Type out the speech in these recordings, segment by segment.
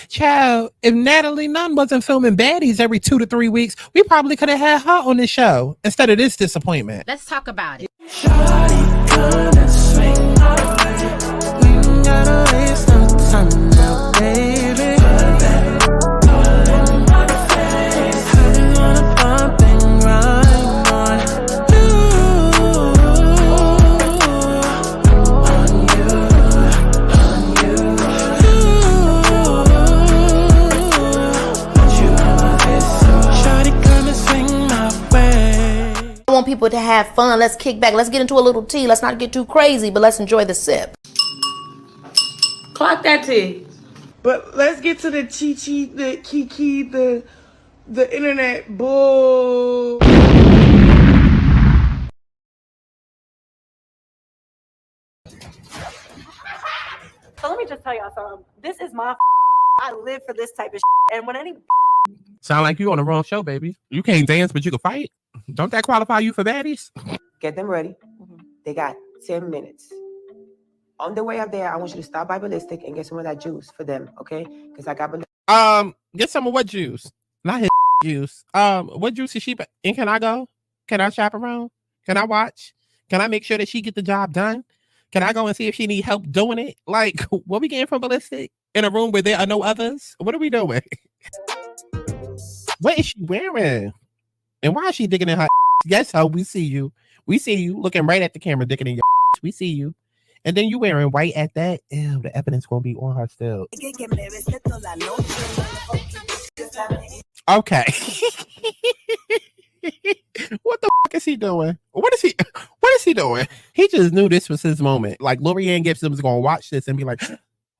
Child, if Natalie Nunn wasn't filming baddies every 2 to 3 weeks, we probably could have had her on this show instead of this disappointment. Let's talk about it. I want people to have fun. Let's kick back. Let's get into a little tea. Let's not get too crazy, but let's enjoy the sip. Clock that tea. But let's get to the chi-chi, the kiki, the internet bull. So let me just tell y'all something. This is my I live for this type of and when any Sound like you on the wrong show, baby. You can't dance, but you can fight. Don't that qualify you for baddies? Get them ready. They got 10 minutes. On the way up there, I want you to stop by Ballistic and get some of that juice for them, okay? Because I got get some of what juice? Not his juice. What juice is she? And can I go? Can I chaperone? Can I watch? Can I make sure that she get the job done? Can I go and see if she need help doing it? Like, what we getting from Ballistic in a room where there are no others? What are we doing? What is she wearing? And why is she digging in her? Yes, ho, we see you. We see you looking right at the camera, digging in your. We see you. And then you wearing white at that. Ew, the evidence gonna be on her still. Okay. What the fuck is he doing? What is he doing? He just knew this was his moment. Like Lorianne Gibson was gonna watch this and be like,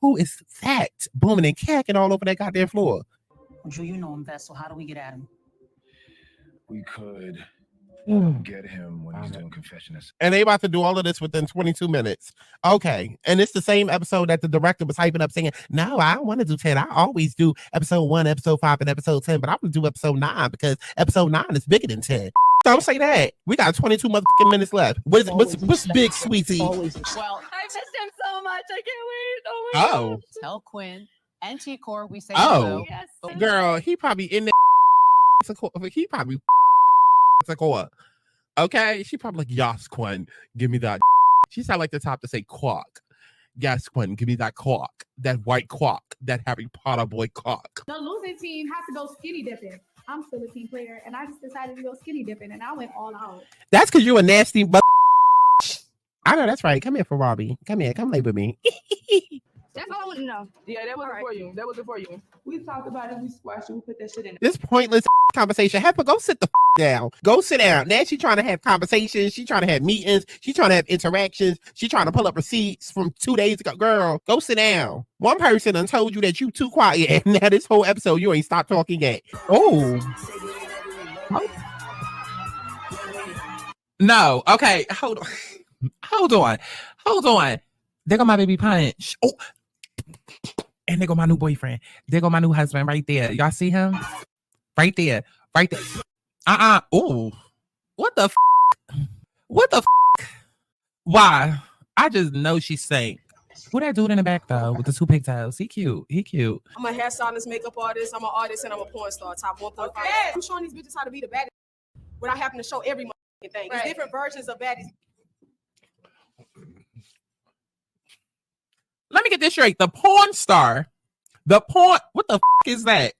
who is that? Booming and cacking all over that goddamn floor. Drew, you know him best, so how do we get at him? We could get him when he's doing confessions. And they about to do all of this within 22 minutes. Okay. And it's the same episode that the director was hyping up saying, no, I don't want to do 10. I always do episode 1, episode 5, and episode 10, but I'm going to do episode 9 because episode 9 is bigger than 10. Don't say that. We got 22 motherfucking minutes left. What's big, sweetie? Well, I missed him so much. I can't wait. Oh my God. tell Quinn and T-Core we say hello. Yes. Girl, he probably in there. He probably okay. She probably like, yes, Quinn, give me that. She sound like the top to say quark. Yes, Quinn, give me that quark. That white quark. That Harry Potter boy quark. The losing team has to go skinny dipping. I'm still a team player, and I just decided to go skinny dipping, and I went all out. That's because you a nasty but. I know that's right. Come here for Robbie. Come here. Come lay with me. That's all I want to know. Yeah, that wasn't for you. That wasn't for you. We talked about it. We squashed it. We put that shit in. This pointless conversation. Heifer, go sit the down. Go sit down. Now she's trying to have conversations. She's trying to have meetings. She's trying to have interactions. She's trying to pull up receipts from 2 days ago. Girl, go sit down. One person done told you that you too quiet, and now this whole episode you ain't stopped talking yet. Oh. No. Okay. Hold on. There go my baby Punch. Oh. And there go my new boyfriend. There go my new husband right there. Y'all see him? Right there. Oh. What the Why? I just know she's saying. Who that dude in the back though with the 2 pigtails? He cute. I'm a hairstylist, makeup artist, I'm an artist, and I'm a porn star. Top 1.5. Okay. I'm showing these bitches how to be the baddest without having to show every thing. Right. There's different versions of baddies. Let me get this straight. The porn star. What the is that?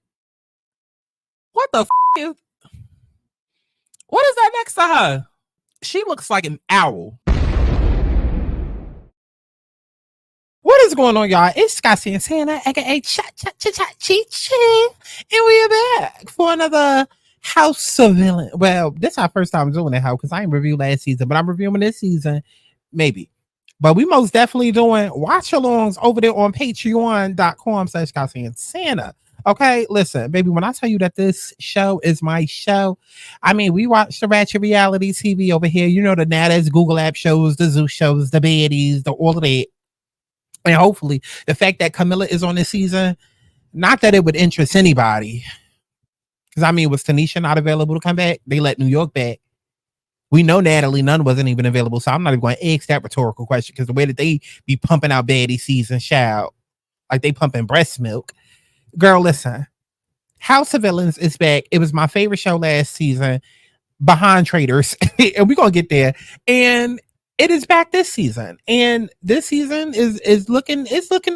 What is that next to her? She looks like an owl. What is going on, y'all? It's Santana, aka Chi-Chi, and we are back for another House of Villain. Well, this is our first time doing it, because I ain't reviewed last season, but I'm reviewing this season, maybe. But we most definitely doing watch-alongs over there on patreon.com/Santana. Okay, listen, baby, when I tell you that this show is my show, I mean, we watch the Ratchet Reality TV over here. You know, the Nada's Google app shows, the Zoo shows, the baddies, all of that. And hopefully the fact that Camilla is on this season, not that it would interest anybody. Because, I mean, was Tanisha not available to come back? They let New York back. We know Natalie Nunn wasn't even available, so I'm not even going to ask that rhetorical question because the way that they be pumping out baddie season, child, like they pumping breast milk, Girl, listen. House of Villains is back. It was my favorite show last season, behind Traders, and we're gonna get there. And it is back this season. And this season is looking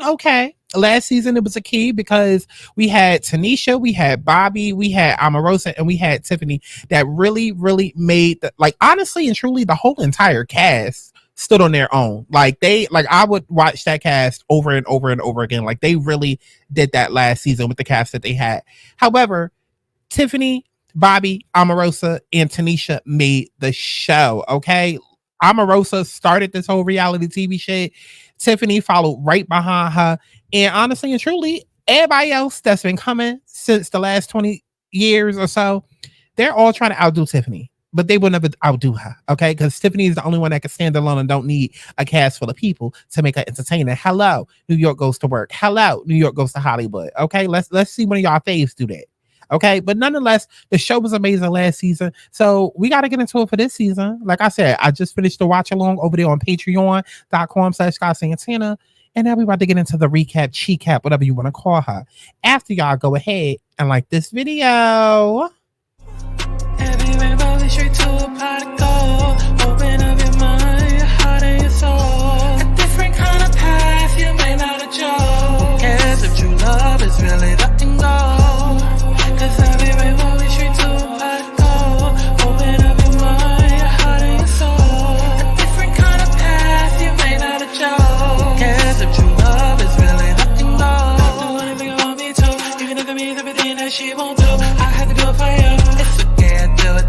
okay. Last season it was a key because we had Tanisha, we had Bobby, we had Omarosa, and we had Tiffany that really, really made like honestly and truly the whole entire cast stood on their own. Like I would watch that cast over and over and over again. Like they really did that last season with the cast that they had. However, Tiffany, Bobby, Omarosa, and Tanisha made the show. Okay. Omarosa started this whole reality TV shit. Tiffany followed right behind her. And honestly and truly, everybody else that's been coming since the last 20 years or so, they're all trying to outdo Tiffany, but they will never outdo her. Okay. Because Tiffany is the only one that can stand alone and don't need a cast full of people to make her entertaining. Hello, New York goes to work. Hello, New York goes to Hollywood. Okay. Let's see one of y'all faves do that. Okay, but nonetheless, the show was amazing last season. So we got to get into it for this season. Like I said, I just finished the watch along over there on patreon.com/skyteatimes. And now we're about to get into the recap, cheat-cap, whatever you want to call her. After y'all go ahead and like this video. Everywhere straight to a pot of gold. Open up your mind, your heart and your soul. A different kind of path, you may not have chose. Who cares if true love is really the end goal? Cause everywhere straight to a pot of gold. Open up your mind, your heart and your soul. A different kind of path, you may not have chose. Who cares if true love is really the end goal? Do anything you want me to, even if it means everything that she won't do. I have to do it for you. It's okay, do it.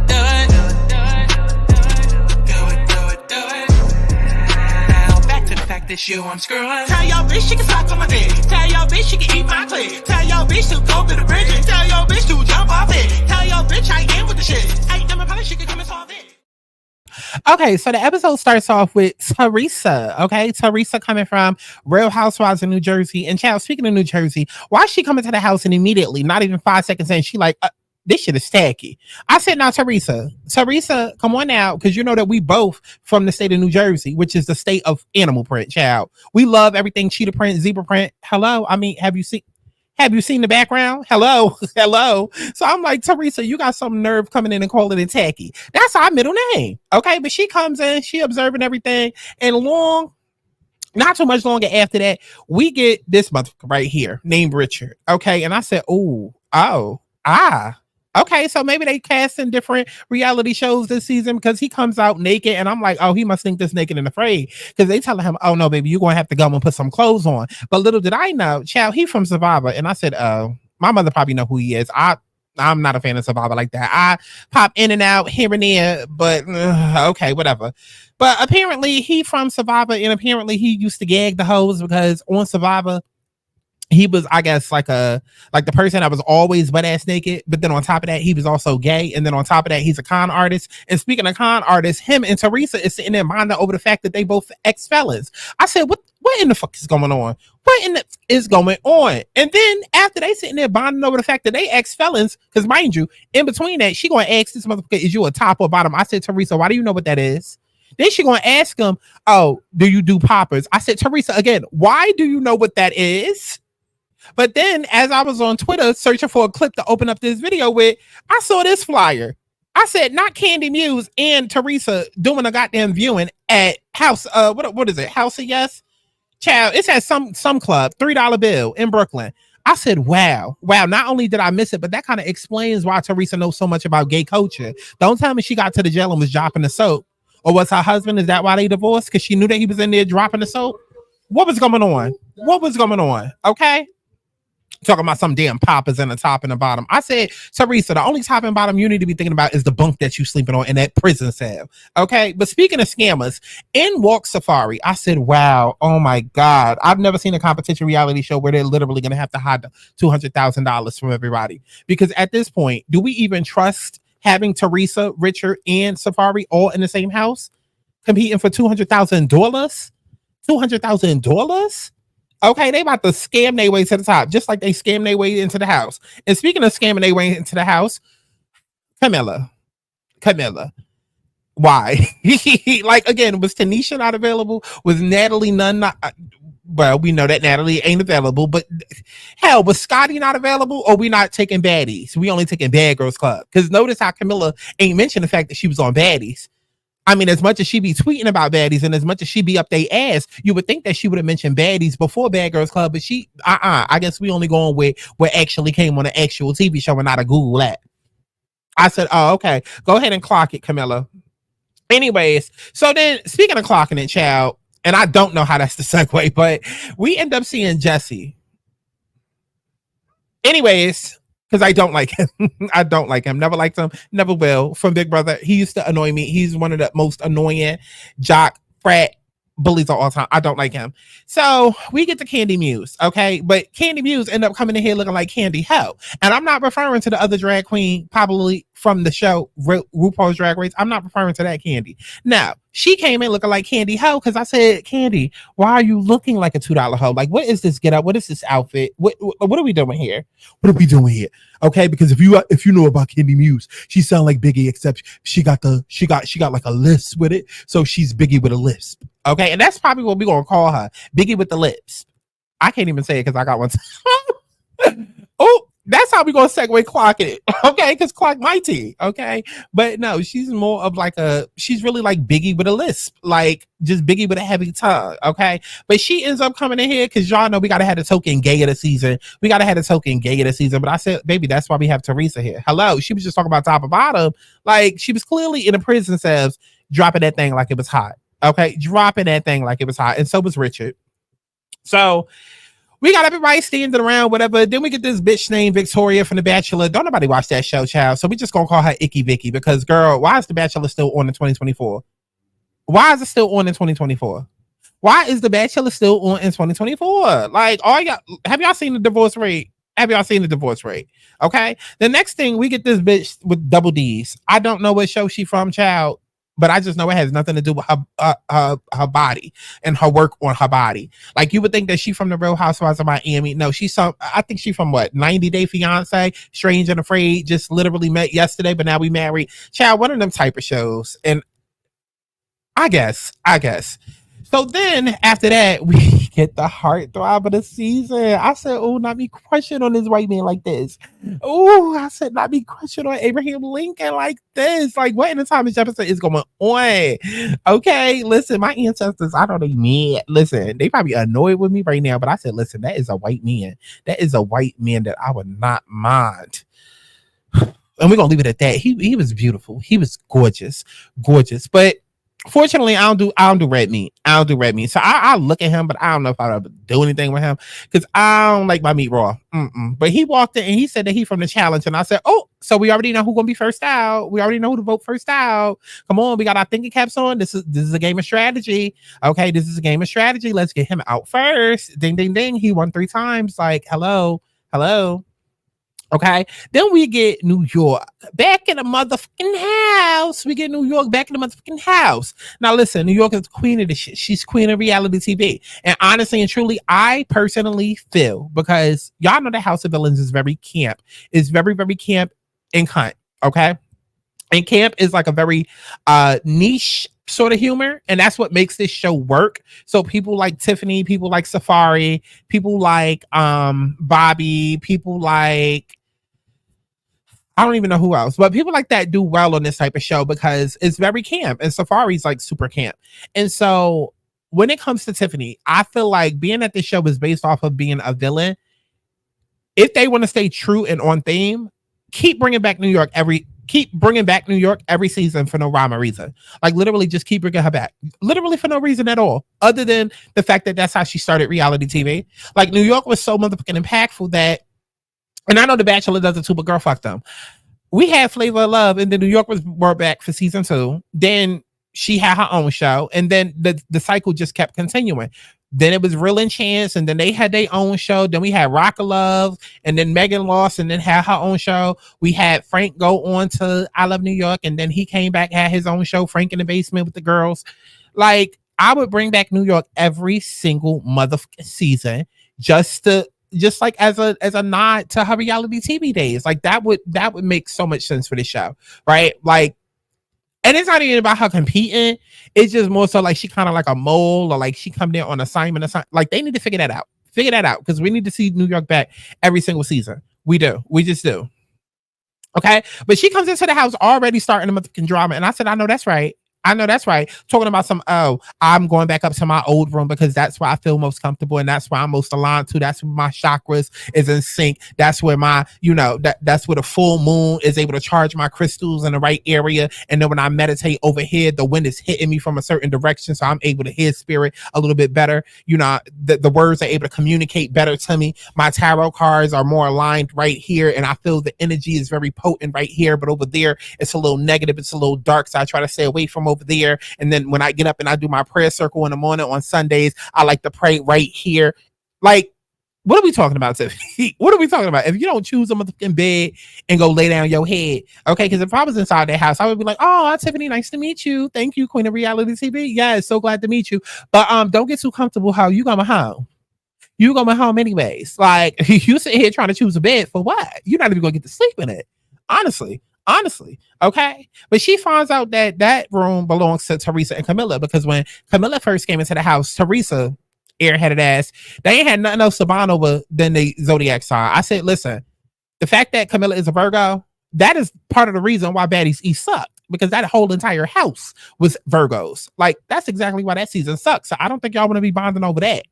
Now back to the fact that you I'm screwing. Tell your bitch she can suck on my dick. Tell your bitch she can eat my clip. Tell your bitch to go to the bridge. Tell your bitch to jump off it. Tell your bitch I ain't with the shit. I ain't never probably she can come and solve it. Okay, so the episode starts off with Teresa. Okay, Teresa coming from Real Housewives of New Jersey. And child, speaking of New Jersey, why is she coming to the house and immediately, not even 5 seconds in, she like, this shit is tacky. I said, now, Teresa, come on now, because you know that we both from the state of New Jersey, which is the state of animal print, child. We love everything cheetah print, zebra print. Hello, I mean, have you seen the background? Hello. So I'm like, Teresa, you got some nerve coming in and calling it tacky. That's our middle name. Okay, but she comes in, she observing everything, and not too much longer after that, we get this motherfucker right here named Richard. Okay, and I said, okay, so maybe they cast in different reality shows this season because he comes out naked, and I'm like, oh, he must think this naked and afraid because they telling him, oh no, baby, you're gonna have to go and put some clothes on. But little did I know, child, he from Survivor, and I said, oh, my mother probably know who he is. I'm not a fan of Survivor like that. I pop in and out here and there, but okay, whatever. But apparently he from Survivor, and apparently he used to gag the hoes because on Survivor, he was, I guess, like the person that was always butt ass naked, but then on top of that, he was also gay, and then on top of that, he's a con artist. And speaking of con artists, him and Teresa is sitting there minding over the fact that they both ex-felons. I said, what in the fuck is going on? What in the is going on? And then after they sitting there bonding over the fact that they ex-felons, because mind you, in between that, she gonna ask this motherfucker, is you a top or bottom? I said, Teresa, why do you know what that is? Then she gonna ask him, oh, do you do poppers? I said, Teresa, again, why do you know what that is? But then as I was on Twitter searching for a clip to open up this video with, I saw this flyer. I said, not Kandy Muse and Teresa doing a goddamn viewing at House, what is it? House of Yes? Child, it's at some club, $3 bill in Brooklyn. I said, wow. Not only did I miss it, but that kind of explains why Teresa knows so much about gay culture. Don't tell me she got to the jail and was dropping the soap. Or was her husband, is that why they divorced? Because she knew that he was in there dropping the soap? What was going on? Okay? Talking about some damn poppers in the top and the bottom. I said, Teresa, the only top and bottom you need to be thinking about is the bunk that you sleeping on in that prison cell. Okay, but speaking of scammers, in walks Safaree. I said, wow, oh my God, I've never seen a competition reality show where they're literally gonna have to hide the $200,000 from everybody. Because at this point, do we even trust having Teresa, Richard, and Safaree all in the same house competing for $200,000? $200,000? Okay, they about to scam their way to the top, just like they scam their way into the house. And speaking of scamming their way into the house, Camilla, why? Like, again, was Tanisha not available? Was Natalie Nunn not? well, we know that Natalie ain't available, but hell, was Scotty not available, or we not taking baddies? We only taking Bad Girls Club. Because notice how Camilla ain't mentioned the fact that she was on baddies. I mean, as much as she be tweeting about baddies and as much as she be up they ass, you would think that she would have mentioned baddies before Bad Girls Club, but she, I guess we only going with what actually came on an actual TV show and not a Google app. I said, oh, okay. Go ahead and clock it, Camilla. Anyways, so then speaking of clocking it, child, and I don't know how that's the segue, but we end up seeing Jesse. Anyways, because I don't like him. I don't like him. Never liked him. Never will. From Big Brother, he used to annoy me. He's one of the most annoying jock frat bullies of all time. I don't like him. So we get to Kandy Muse, okay? But Kandy Muse end up coming in here looking like Candy Ho. And I'm not referring to the other drag queen, probably from the show RuPaul's Drag Race. I'm not referring to that Candy. Now, she came in looking like Candy Ho because I said, Candy, why are you looking like a $2 hoe? Like, what is this get up? What is this outfit? What are we doing here? What are we doing here? Okay, because if you know about Kandy Muse, she sound like Biggie, except she got like a lisp with it. So she's Biggie with a lisp. Okay, and that's probably what we're gonna call her. Biggie with the lisp. I can't even say it because I got one. Oh, that's how we gonna segue clock it. Okay, because clock my tea. Okay, but no, she's more of like she's really like Biggie with a lisp, like just Biggie with a heavy tongue. Okay, but she ends up coming in here because y'all know we gotta have the token gay of the season. We gotta have the token gay of the season. But I said, baby, that's why we have Teresa here. Hello, she was just talking about top and bottom. Like she was clearly in a prison cells dropping that thing like it was hot. Okay, dropping that thing like it was hot, and so was Richard. So we got everybody standing around, whatever. Then we get this bitch named Victoria from The Bachelor. Don't nobody watch that show, child. So we just gonna call her Icky Vicky because, girl, why is The Bachelor still on in 2024? Why is it still on in 2024? Why is The Bachelor still on in 2024? Like, have y'all seen the divorce rate? Have y'all seen the divorce rate? Okay. The next thing, we get this bitch with double D's. I don't know what show she from, child. But I just know it has nothing to do with her body and her work on her body. Like you would think that she from the Real Housewives of Miami. No, I think she from what? 90 Day Fiance, Strange and Afraid, just literally met yesterday, but now we married. Child, one of them type of shows. And I guess. So then after that, we get the heartthrob of the season. I said, oh, not me crushing on this white man like this. Oh, I said, not me crushing on Abraham Lincoln like this. Like, what in the Thomas Jefferson is going on? Okay, listen, my ancestors, I know they mad. Listen, they probably annoyed with me right now, but I said, listen, that is a white man. That is a white man that I would not mind. And we're going to leave it at that. He was beautiful. He was gorgeous. But fortunately, I don't do red meat. So I look at him, but I don't know if I'll ever do anything with him because I don't like my meat raw. But he walked in and he said that he from the challenge, and I said, oh, so we already know who's gonna be first out. We already know who to vote first out. Come on, we got our thinking caps on. This is a game of strategy. Okay, this is a game of strategy. Let's get him out first. Ding, ding, ding. He won 3 times. Like, hello. Okay, then we get New York back in the motherfucking house. Now listen, New York is the queen of the shit. She's queen of reality TV. And honestly and truly, I personally feel, because y'all know the House of Villains is very camp. It's very, very camp and cunt. Okay, and camp is like a very niche sort of humor, and that's what makes this show work. So people like Tiffany, people like Safaree, people like Bobby, people like, I don't even know who else, but people like that do well on this type of show because it's very camp, and Safaree's like super camp. And so when it comes to Tiffany, I feel like being that this show is based off of being a villain, if they want to stay true and on theme, keep bringing back New York every season for no rhyme or reason. Like literally just keep bringing her back. Literally for no reason at all. Other than the fact that that's how she started reality TV. Like New York was so motherfucking impactful that, and I know The Bachelor does it too, but girl, fuck them. We had Flavor of Love, and then New York was brought back for season 2. Then she had her own show, and then the cycle just kept continuing. Then it was Real and Chance, and then they had their own show. Then we had Rock of Love, and then Megan lost, and then had her own show. We had Frank go on to I Love New York, and then he came back, had his own show, Frank in the Basement with the girls. Like, I would bring back New York every single motherfucking season just like as a nod to her reality TV days. Like that would make so much sense for the show, right? Like And it's not even about her competing. It's just more so like she kind of like a mole, or like she come there on assignment. Like they need to figure that out. Figure that out, because we need to see New York back every single season. We do. We just do. Okay. But she comes into the house already starting the motherfucking drama. And I said, I know that's right. I know that's right. Talking about I'm going back up to my old room because that's where I feel most comfortable and that's where I'm most aligned to. That's where my chakras is in sync. That's where my, that's where the full moon is able to charge my crystals in the right area. And then when I meditate over here, the wind is hitting me from a certain direction. So I'm able to hear spirit a little bit better. The words are able to communicate better to me. My tarot cards are more aligned right here. And I feel the energy is very potent right here. But over there, it's a little negative. It's a little dark. So I try to stay away from over there. And then when I get up and I do my prayer circle in the morning on Sundays, I like to pray right here. Like, what are we talking about, Tiffany? What are we talking about? If you don't choose a motherfucking bed and go lay down your head, okay? Because if I was inside that house, I would be like, oh, Tiffany, nice to meet you. Thank you, Queen of Reality TV. Yes, so glad to meet you. But don't get too comfortable. How you coming home? You going home anyways. Like, you sitting here trying to choose a bed for what? You're not even going to get to sleep in it. Honestly, okay? But she finds out that room belongs to Teresa and Camilla, because when Camilla first came into the house, Teresa, airheaded ass, they ain't had nothing else to bond over than the zodiac sign. I said, listen, the fact that Camilla is a Virgo, that is part of the reason why Baddies East sucked, because that whole entire house was Virgos. Like, that's exactly why that season sucks. So I don't think y'all want to be bonding over that.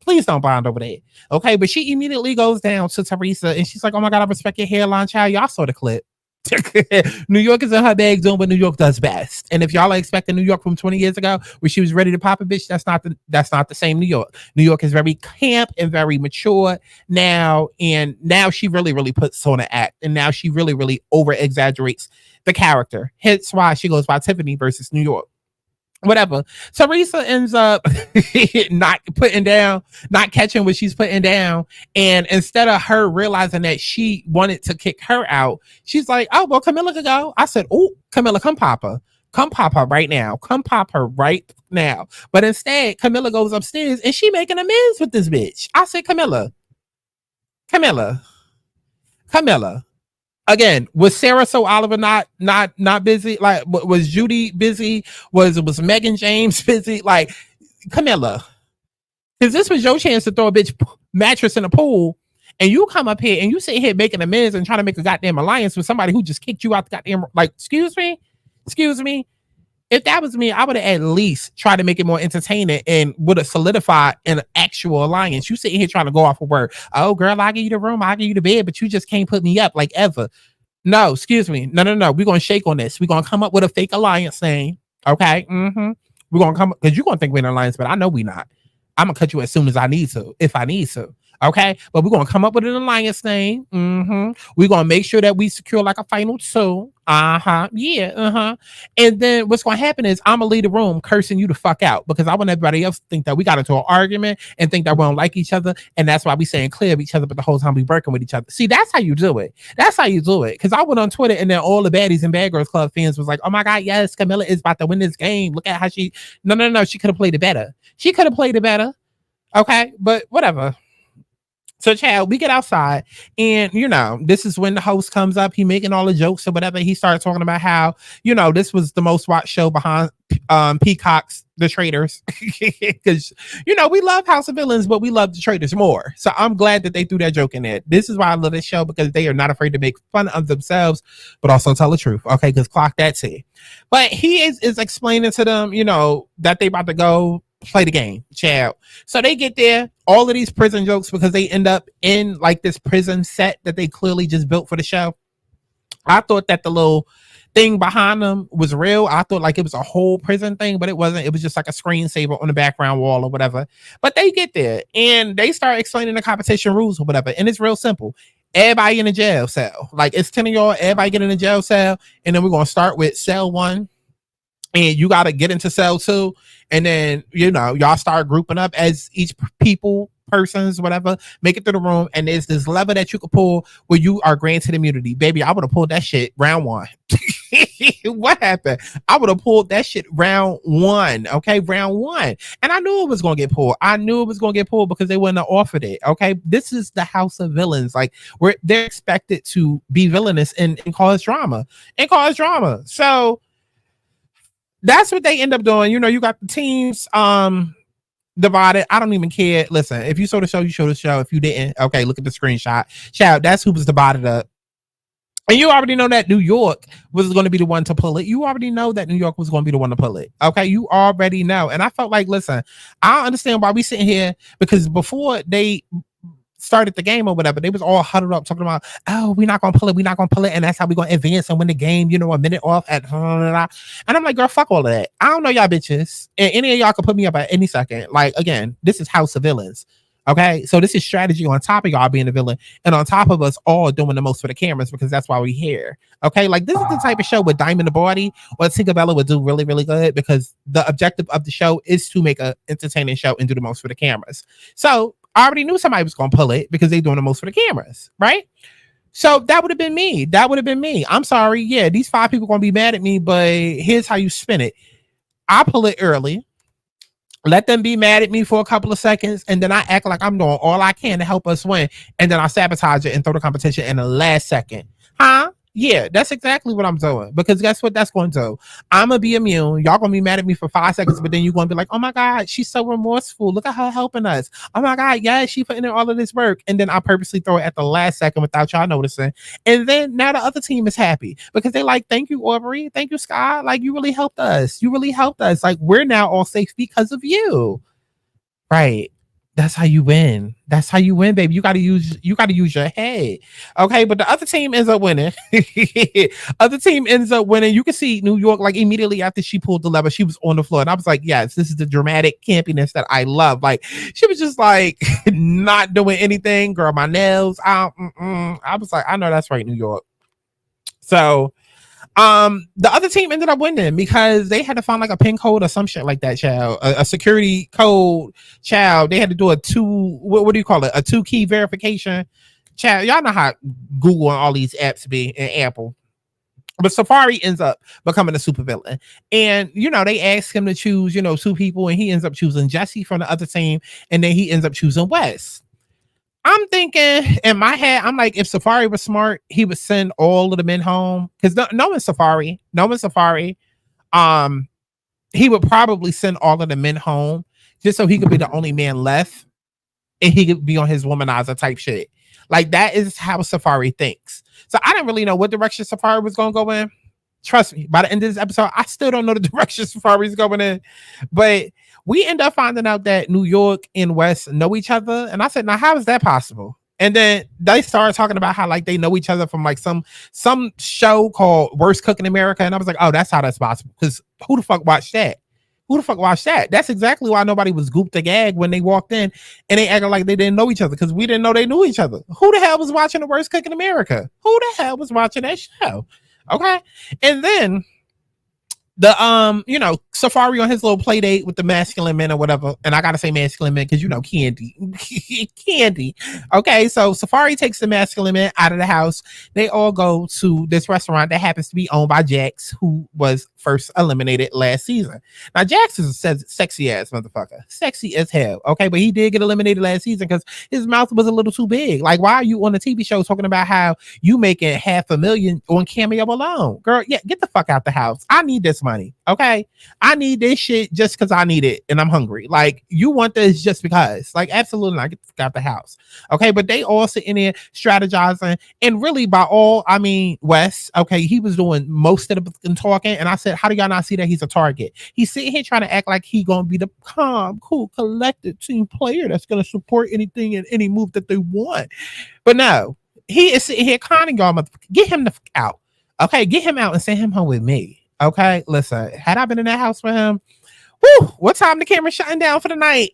Please don't bond over that. Okay. But she immediately goes down to Teresa and she's like, oh my God, I respect your hairline, child. Y'all saw the clip. New York is in her bag doing what New York does best. And if y'all are expecting New York from 20 years ago where she was ready to pop a bitch, that's not the same New York. New York is very camp and very mature now. And now she really, really puts on an act. And now she really, really over exaggerates the character. Hence why she goes by Tiffany versus New York. Whatever. Teresa ends up not catching what she's putting down. And instead of her realizing that she wanted to kick her out, she's like, oh, well, Camilla could go. I said, oh, Camilla, come pop her. Come pop her right now. Come pop her right now. But instead, Camilla goes upstairs and she making amends with this bitch. I said, Camilla. Again, was Sarah So Oliver not busy? Like, was Judy busy? Was Megan James busy? Like, Camilla, because this was your chance to throw a bitch mattress in a pool, and you come up here and you sit here making amends and trying to make a goddamn alliance with somebody who just kicked you out the goddamn. Like, excuse me. If that was me, I would have at least tried to make it more entertaining and would have solidified an actual alliance. You sitting here trying to go off a word. Oh, girl, I'll give you the room. I'll give you the bed, but you just can't put me up like ever. No, excuse me. No. We're going to shake on this. We're going to come up with a fake alliance name. Okay? We're going to come, because you're going to think we're in an alliance, but I know we're not. I'm going to cut you as soon as I need to, if I need to. Okay, but we're gonna come up with an alliance name. We're gonna make sure that we secure like a final two. And then what's gonna happen is I'm gonna leave the room cursing you the fuck out, because I want everybody else to think that we got into an argument and think that we don't like each other, and that's why we saying clear of each other, but the whole time we working with each other. See, that's how you do it. Because I went on Twitter and then all the Baddies and Bad Girls Club fans was like, oh my God, yes, Camilla is about to win this game. Look at how she no, she could have played it better. Okay, but whatever. So, child, we get outside, and this is when the host comes up. He making all the jokes or whatever. He started talking about how this was the most watched show behind Peacock's The Traitors, because we love House of Villains, but we love The Traitors more. So I'm glad that they threw that joke in there. This is why I love this show, because they are not afraid to make fun of themselves, but also tell the truth. Okay, because clock that's it. But he is explaining to them, that they about to go play the game, child. So they get there, all of these prison jokes, because they end up in like this prison set that they clearly just built for the show. I thought that the little thing behind them was real. I thought like it was a whole prison thing, but it wasn't. It was just like a screensaver on the background wall or whatever. But they get there and they start explaining the competition rules or whatever. And it's real simple. Everybody in a jail cell. Like, it's 10 of y'all, everybody get in a jail cell. And then we're going to start with cell 1. And you got to get into cell 2. And then, y'all start grouping up as each persons, whatever, make it through the room. And there's this lever that you can pull where you are granted immunity. Baby, I would have pulled that shit round 1. What happened? I would have pulled that shit round 1. Okay, round 1. And I knew it was going to get pulled. Because they wouldn't have offered it. Okay, this is the House of Villains. Like, they're expected to be villainous and cause drama. So that's what they end up doing. You know, you got the teams divided. I don't even care. Listen, if you saw the show, you show the show. If you didn't, okay, look at the screenshot. Shout, that's who was divided up. And you already know that New York was going to be the one to pull it. You already know that New York was going to be the one to pull it. Okay, you already know. And I felt like, listen, I don't understand why we sitting here, because before they started the game or whatever, they was all huddled up talking about, oh, we're not gonna pull it, and that's how we're gonna advance and win the game, you know, a minute off at and I'm like, girl, fuck all of that. I don't know y'all bitches, and any of y'all can put me up at any second. Like, again, this is House of Villains. Okay, so this is strategy on top of y'all being a villain, and on top of us all doing the most for the cameras, because that's why we're here. Okay, like this is the type of show where Diamond the Body or Tinkerbella would do really, really good, because the objective of the show is to make an entertaining show and do the most for the cameras. So I already knew somebody was gonna pull it because they're doing the most for the cameras, right? So that would have been me. That would have been me. I'm sorry. Yeah, these 5 people gonna be mad at me, but here's how you spin it. I pull it early. Let them be mad at me for a couple of seconds, and then I act like I'm doing all I can to help us win, and then I sabotage it and throw the competition in the last second. Huh? Yeah, that's exactly what I'm doing, because guess what that's going to do? I'm going to be immune. Y'all going to be mad at me for 5 seconds, but then you're going to be like, oh my God, she's so remorseful. Look at her helping us. Oh my God, yeah, she putting in all of this work. And then I purposely throw it at the last second without y'all noticing. And then now the other team is happy because they like, thank you, Aubrey. Thank you, Sky. Like, you really helped us. You really helped us. Like, we're now all safe because of you. Right. That's how you win. That's how you win, baby. You gotta use your head. Okay, but the other team ends up winning. Other team ends up winning. You can see New York, like immediately after she pulled the lever, she was on the floor. And I was like, yes, this is the dramatic campiness that I love. Like, she was just like not doing anything. Girl, my nails out. I was like, I know that's right, New York. So the other team ended up winning because they had to find like a pin code or some shit like that, child. A security code, child. They had to do a what do you call it? A 2-key verification, child. Y'all know how Google and all these apps be, and Apple. But Safaree ends up becoming a supervillain. And, you know, they ask him to choose, you know, 2 people, and he ends up choosing Jesse from the other team, and then he ends up choosing Wes. I'm thinking in my head, I'm like, if Safaree was smart, he would send all of the men home. Because knowing Safaree, he would probably send all of the men home just so he could be the only man left and he could be on his womanizer type shit. Like, that is how Safaree thinks. So I didn't really know what direction Safaree was going to go in. Trust me, by the end of this episode, I still don't know the direction Safaree's going in. But we end up finding out that New York and West know each other. And I said, now, how is that possible? And then they started talking about how like they know each other from like some show called Worst Cook in America. And I was like, oh, that's how that's possible. Because who the fuck watched that? Who the fuck watched that? That's exactly why nobody was gooped to gag when they walked in and they acted like they didn't know each other, because we didn't know they knew each other. Who the hell was watching The Worst Cook in America? Who the hell was watching that show? Okay. And then the you know, Safaree on his little play date with the masculine men or whatever, and I gotta say masculine men because, you know, Kandy. Okay, so Safaree takes the masculine men out of the house. They all go to this restaurant that happens to be owned by Jax, who was first eliminated last season. Now, Jax is a sexy ass motherfucker, sexy as hell. Okay, but he did get eliminated last season because his mouth was a little too big. Like, why are you on the TV show talking about how you making $500,000 on Camilla alone? Girl, yeah, get the fuck out the house. I need this money. Okay, I need this shit just because I need it and I'm hungry. Like, you want this just because? Like, absolutely not. Get the fuck out the house. Okay, but they all sitting there strategizing, and really, by all I mean Wes. Okay, he was doing most of the talking, and I said, how do y'all not see that he's a target? He's sitting here trying to act like he gonna be the calm, cool, collected team player that's gonna support anything and any move that they want. But no, he is sitting here conning y'all. Get him the fuck out. Okay, get him out and send him home with me. Okay, listen, had I been in that house with him, whoo, what time the camera shutting down for the night?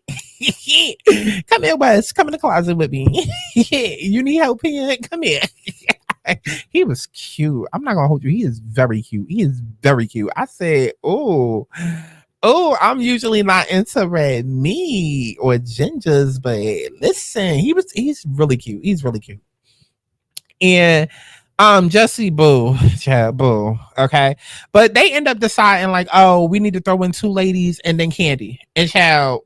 Come here, Wes. Come in the closet with me. You need help here? Come here. He was cute. I'm not gonna hold you. He is very cute. He is very cute. I said, oh, I'm usually not into red meat or gingers, but listen, he's really cute. He's really cute. And Jesse, boo, child, boo. Okay, but they end up deciding like, oh, we need to throw in 2 ladies and then Kandy and child.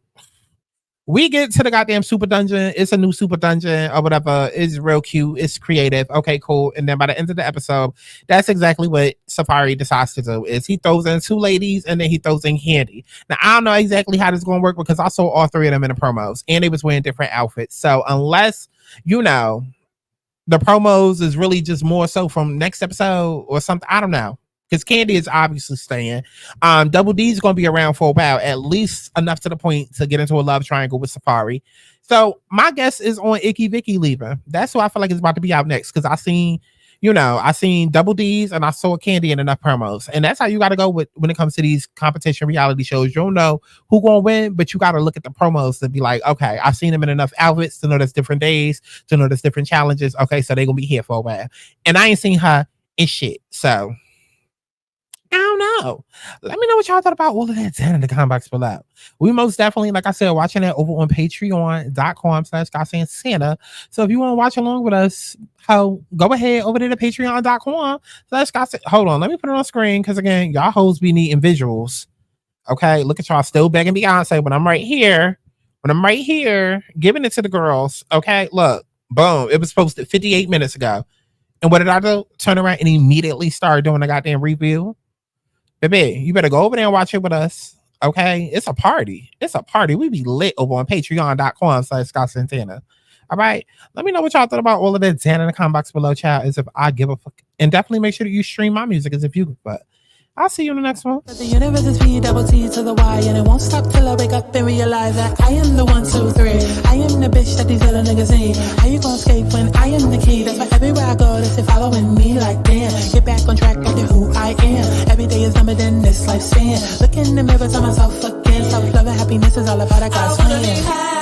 we get to the goddamn super dungeon. It's a new super dungeon or whatever. It's real cute. It's creative. Okay, cool. And then by the end of the episode, that's exactly what Safaree decides to do. Is he throws in 2 ladies and then he throws in Kandy. Now I don't know exactly how this is going to work because I saw all 3 of them in the promos and they was wearing different outfits. So unless the promos is really just more so from next episode or something, I don't know. Because Kandy is obviously staying. Double D is going to be around for a while, at least enough to the point to get into a love triangle with Safaree. So my guess is on Icky Vicky leaving. That's who I feel like is about to be out next. Because I seen Double D's and I saw Kandy in enough promos. And that's how you got to go with when it comes to these competition reality shows. You don't know who going to win, but you got to look at the promos to be like, okay, I've seen them in enough outfits to know there's different days, to know there's different challenges. Okay, so they're going to be here for a while. And I ain't seen her in shit. So I don't know. Let me know what y'all thought about all of that down in the comment box below. We most definitely, like I said, watching that over on patreon.com/GodSantana. So if you want to watch along with us, go ahead over there to patreon.com/GodSantana. Hold on, let me put it on screen because again, y'all hoes be needing visuals. Okay, look at y'all still begging Beyonce when I'm right here. Giving it to the girls. Okay, look, boom. It was posted 58 minutes ago. And what did I do? Turn around and immediately start doing a goddamn review. Baby, you better go over there and watch it with us. Okay? It's a party. We be lit over on patreon.com/ScottSantana. All right? Let me know what y'all thought about all of that down in the comment box below, child. As if I give a fuck. And definitely make sure that you stream my music as if you but I'll see you in the next one. The universe is P-double-T to the Y, and it won't stop till I wake up and realize that I am the 1, 2, 3. I am the bitch that these other niggas need. How you gon' escape when I am the key? That's why everywhere I go, they say following me like damn. Get back on track, I do who I am. Every day is numbered in this lifespan. Look in the mirror, tell myself again. Self-love and happiness is all about a God's plan.